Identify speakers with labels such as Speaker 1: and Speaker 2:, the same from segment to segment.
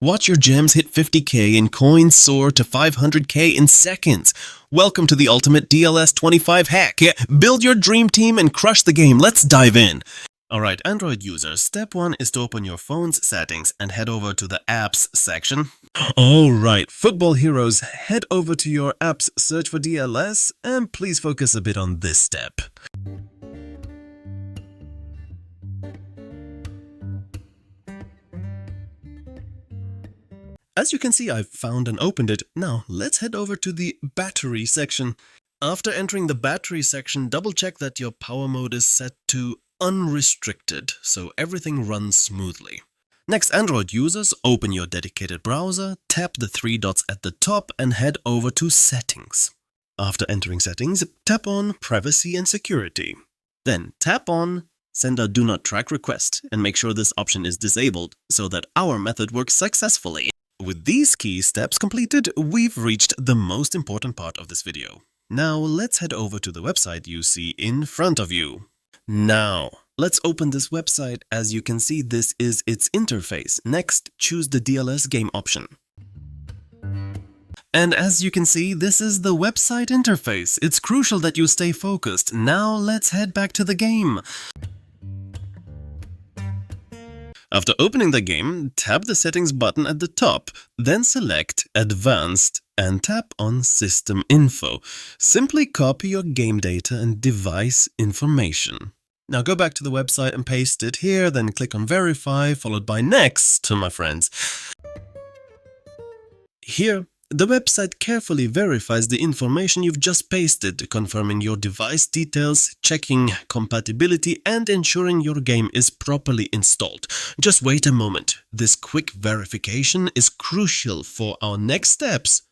Speaker 1: Watch your gems hit 50k and coins soar to 500k in seconds. Welcome to the ultimate DLS 25 hack. Build your dream team and crush the game. Let's dive in. Alright, Android users, step 1 is to open your phone's settings and head over to the apps section. Alright, football heroes, head over to your apps, search for DLS, and please focus a bit on this step. As you can see, I've found and opened it. Now, let's head over to the battery section. After entering the battery section, double check that your power mode is set to unrestricted, so everything runs smoothly. Next, Android users, open your dedicated browser, tap the 3 dots at the top and head over to Settings. After entering Settings, tap on Privacy and Security. Then tap on Send a Do Not Track request and make sure this option is disabled so that our method works successfully. With these key steps completed, we've reached the most important part of this video. Now let's head over to the website you see in front of you. Now, let's open this website. As you can see, this is its interface. Next, choose the DLS game option. And as you can see, this is the website interface. It's crucial that you stay focused. Now let's head back to the game. After opening the game, tap the Settings button at the top, then select Advanced and tap on System Info. Simply copy your game data and device information. Now go back to the website and paste it here, then click on Verify, followed by Next, my friends. Here, the website carefully verifies the information you've just pasted, confirming your device details, checking compatibility, and ensuring your game is properly installed. Just wait a moment. This quick verification is crucial for our next steps.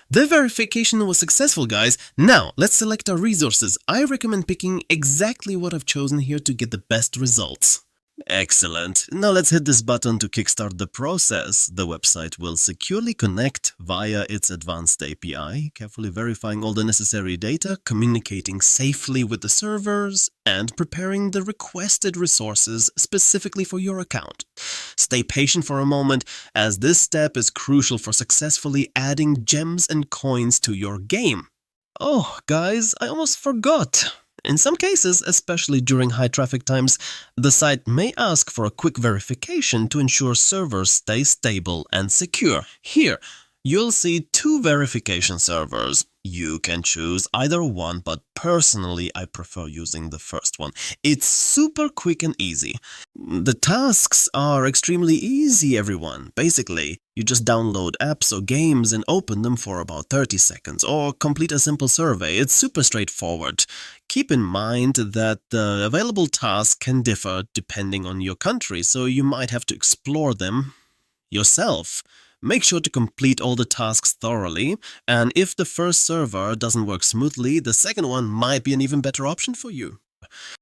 Speaker 1: The verification was successful, guys. Now, let's select our resources. I recommend picking exactly what I've chosen here to get the best results. Excellent. Now let's hit this button to kickstart the process. The website will securely connect via its advanced API, carefully verifying all the necessary data, communicating safely with the servers, and preparing the requested resources specifically for your account. Stay patient for a moment, as this step is crucial for successfully adding gems and coins to your game. Oh, guys, I almost forgot. In some cases, especially during high traffic times, the site may ask for a quick verification to ensure servers stay stable and secure. Here, you'll see 2 verification servers. You can choose either one, but personally I prefer using the first one. It's super quick and easy. The tasks are extremely easy, everyone. Basically, you just download apps or games and open them for about 30 seconds, or complete a simple survey. It's super straightforward. Keep in mind that the available tasks can differ depending on your country, so you might have to explore them yourself. Make sure to complete all the tasks thoroughly, and if the first server doesn't work smoothly, the second one might be an even better option for you.